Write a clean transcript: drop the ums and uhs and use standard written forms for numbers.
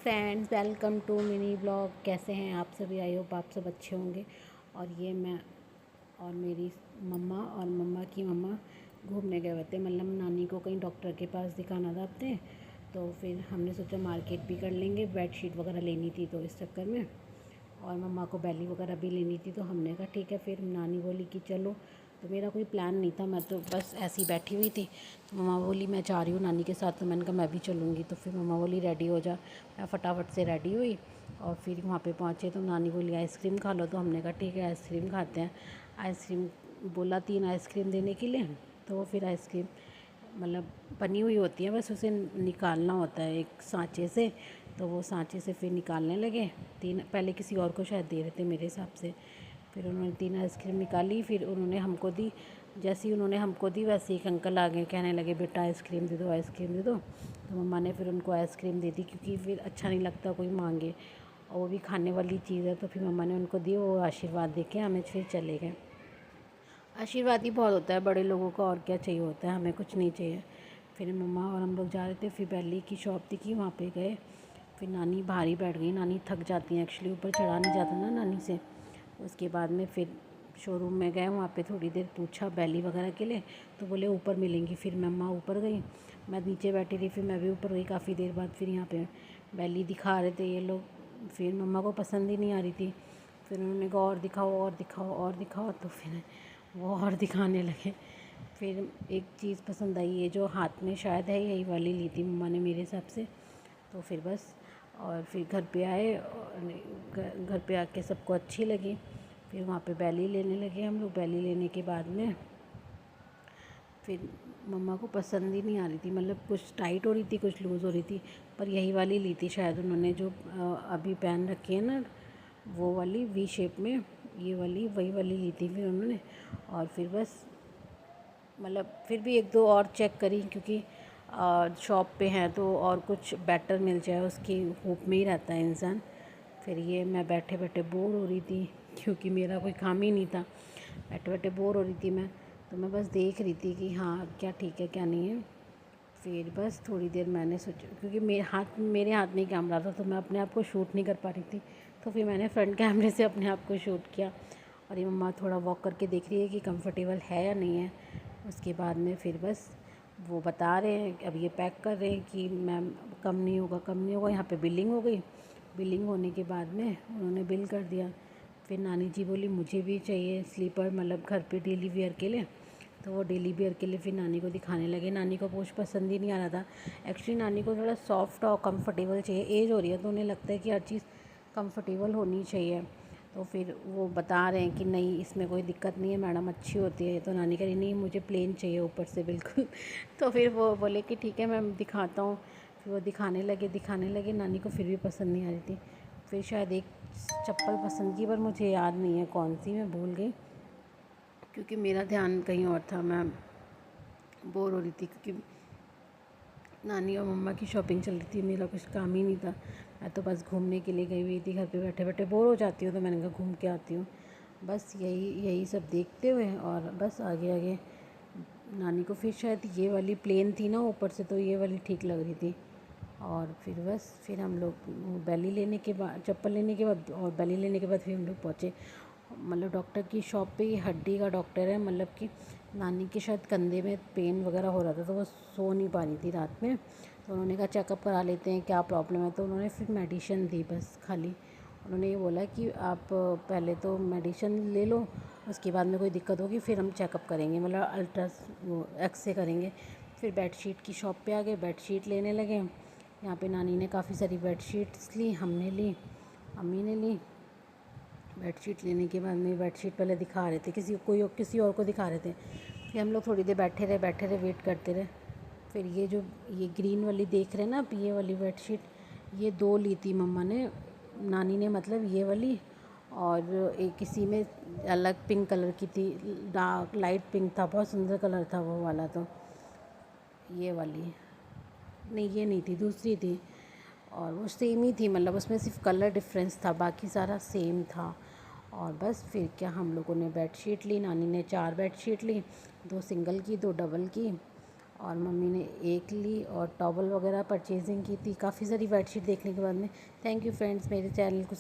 Friends, welcome to mini blog. कैसे हैं आप सभी? आई होप आप सब अच्छे होंगे। और ये मैं और मेरी मम्मा और मम्मा की मम्मा घूमने गए हुए थे। मतलब नानी को कहीं डॉक्टर के पास दिखाना था अपने, तो फिर हमने सोचा मार्केट भी कर लेंगे। बेडशीट वगैरह लेनी थी तो इस चक्कर में, और मम्मा को बैली वगैरह भी लेनी थी, तो हमने कहा ठीक है। फिर नानी बोली कि चलो, तो मेरा कोई प्लान नहीं था, मैं तो बस ऐसी बैठी हुई थी। तो मम्मा बोली मैं जा रही हूँ नानी के साथ, तो मैंने कहा मैं भी चलूँगी। तो फिर मम्मा बोली रेडी हो जा। मैं फटाफट से रेडी हुई और फिर वहाँ पे पहुँचे तो नानी बोली आइसक्रीम खा लो। तो हमने कहा ठीक है आइसक्रीम खाते हैं। आइसक्रीम बोला 3 आइसक्रीम देने के लिए, तो वो फिर आइसक्रीम मतलब बनी हुई होती है, बस उसे निकालना होता है एक सांचे से। तो वो सांचे से फिर निकालने लगे। 3 पहले किसी और को शायद दे रहे थे मेरे हिसाब से। फिर उन्होंने 3 आइसक्रीम निकाली, फिर उन्होंने हमको दी। जैसे ही उन्होंने हमको दी वैसे एक अंकल आ गए, कहने लगे बेटा आइसक्रीम दे दो, आइसक्रीम दे दो। तो मम्मा ने फिर उनको आइसक्रीम दे दी, क्योंकि फिर अच्छा नहीं लगता कोई मांगे, और वो भी खाने वाली चीज़ है। तो फिर मम्मा ने उनको दी, वो आशीर्वाद दे के हमें फिर चले गए। आशीर्वाद ही बहुत होता है बड़े लोगों का, और क्या चाहिए होता है, हमें कुछ नहीं चाहिए। फिर मम्मा और हम लोग जा रहे थे, फिर बैली की शॉप थी कि वहाँ पे गए। फिर नानी बाहर ही बैठ गई, नानी थक जाती हैं एक्चुअली, ऊपर चढ़ा नहीं जाता ना नानी से। उसके बाद में फिर शोरूम में गए, वहाँ पे थोड़ी देर पूछा बैली वगैरह के लिए, तो बोले ऊपर मिलेंगी। फिर मम्मा ऊपर गई, मैं नीचे बैठी रही, फिर मैं भी ऊपर गई काफ़ी देर बाद। फिर यहाँ पे बैली दिखा रहे थे ये लोग, फिर मम्मा को पसंद ही नहीं आ रही थी। फिर उन्होंने कहा और दिखाओ और दिखाओ और दिखाओ, तो फिर वो और दिखाने लगे। फिर एक चीज़ पसंद आई, ये जो हाथ में शायद है, यही वाली ली थी मम्मा ने मेरे हिसाब से। तो फिर बस, और फिर घर पे आए, और घर पे आके सबको अच्छी लगी। फिर वहाँ पे बैली लेने लगे हम लोग। बैली लेने के बाद में फिर मम्मा को पसंद ही नहीं आ रही थी, मतलब कुछ टाइट हो रही थी कुछ लूज़ हो रही थी, पर यही वाली ली थी शायद उन्होंने, जो अभी पहन रखी है ना, वो वाली वी शेप में, ये वाली वही वाली ली थी फिर उन्होंने। और फिर बस मतलब फिर भी एक दो और चेक करी, क्योंकि शॉप पे हैं तो और कुछ बेटर मिल जाए उसकी होप में ही रहता है इंसान। फिर ये मैं बैठे बैठे बोर हो रही थी, क्योंकि मेरा कोई काम ही नहीं था। बैठे बैठे बोर हो रही थी मैं, तो मैं बस देख रही थी कि हाँ क्या ठीक है क्या नहीं है। फिर बस थोड़ी देर मैंने सोचा, क्योंकि मेरे हाथ में कैमरा था, तो मैं अपने आप को शूट नहीं कर पा रही थी। तो फिर मैंने फ्रंट कैमरे से अपने आप को शूट किया। और ये मम्मा थोड़ा वॉक करके देख रही है कि कंफर्टेबल है या नहीं है। उसके बाद में फिर बस वो बता रहे हैं, अब ये पैक कर रहे हैं कि मैम कम नहीं होगा, कम नहीं होगा। यहाँ पे बिलिंग हो गई। बिलिंग होने के बाद में उन्होंने बिल कर दिया। फिर नानी जी बोली मुझे भी चाहिए स्लीपर, मतलब घर पे डेली वेयर के लिए। तो वो डेली वेयर के लिए फिर नानी को दिखाने लगे। नानी को कुछ पसंद ही नहीं आ रहा था। एक्चुअली नानी को थोड़ा सॉफ्ट और कंफर्टेबल चाहिए, एज हो रही है तो उन्हें लगता है कि हर चीज़ कंफर्टेबल होनी चाहिए। तो फिर वो बता रहे हैं कि नहीं इसमें कोई दिक्कत नहीं है मैडम, अच्छी होती है। तो नानी कह रही नहीं मुझे प्लेन चाहिए ऊपर से बिल्कुल। तो फिर वो बोले कि ठीक है मैं दिखाता हूँ। फिर वो दिखाने लगे। नानी को फिर भी पसंद नहीं आ रही थी। फिर शायद एक चप्पल पसंद की, पर मुझे याद नहीं है कौन सी, मैं भूल गई, क्योंकि मेरा ध्यान कहीं और था। मैं बोर हो रही थी, क्योंकि नानी और मम्मा की शॉपिंग चल रही थी, मेरा कुछ काम ही नहीं था। मैं तो बस घूमने के लिए गई हुई थी, घर पे बैठे बैठे बोर हो जाती हूँ, तो मैंने कहा घूम के आती हूँ। बस यही सब देखते हुए, और बस आगे आगे नानी को फिर शायद ये वाली प्लेन थी ना ऊपर से, तो ये वाली ठीक लग रही थी। और फिर हम लोग बैली लेने के बाद, चप्पल लेने के बाद और बैली लेने के बाद फिर हम लोग पहुँचे मतलब डॉक्टर की शॉप पे। ये हड्डी का डॉक्टर है, मतलब कि नानी के शायद कंधे में पेन वगैरह हो रहा था, तो वो सो नहीं पा रही थी रात में। तो उन्होंने कहा चेकअप करा लेते हैं क्या प्रॉब्लम है। तो उन्होंने फिर मेडिसिन दी बस खाली। उन्होंने ये बोला कि आप पहले तो मेडिसिन ले लो, उसके बाद में कोई दिक्कत होगी फिर हम चेकअप करेंगे, मतलब वो एक्सरे करेंगे। फिर बेडशीट की शॉप पे आ गए, बेडशीट लेने लगे। यहाँ पे नानी ने काफ़ी सारी बेडशीट्स ली, हमने ली, अम्मी ने ली। बेडशीट लेने के बाद में बेडशीट पहले दिखा रहे थे, किसी और को दिखा रहे थे। फिर हम लोग थोड़ी देर बैठे रहे वेट करते रहे। फिर ये ग्रीन वाली देख रहे हैं ना आप, ये वाली बेडशीट, ये 2 ली थी मम्मा ने, नानी ने, मतलब ये वाली। और एक किसी में अलग पिंक कलर की थी, डार्क लाइट पिंक था, बहुत सुंदर कलर था वो वाला। तो ये वाली नहीं, ये नहीं थी, दूसरी थी। और वो सेम ही थी, मतलब उसमें सिर्फ कलर डिफरेंस था, बाकी सारा सेम था। और बस फिर क्या, हम लोगों ने बेडशीट ली, नानी ने 4 बेडशीट ली, 2 सिंगल की 2 डबल की। और मम्मी ने एक ली और टॉवल वगैरह परचेजिंग की थी काफ़ी सारी बेडशीट देखने के बाद में। थैंक यू फ्रेंड्स, मेरे चैनल को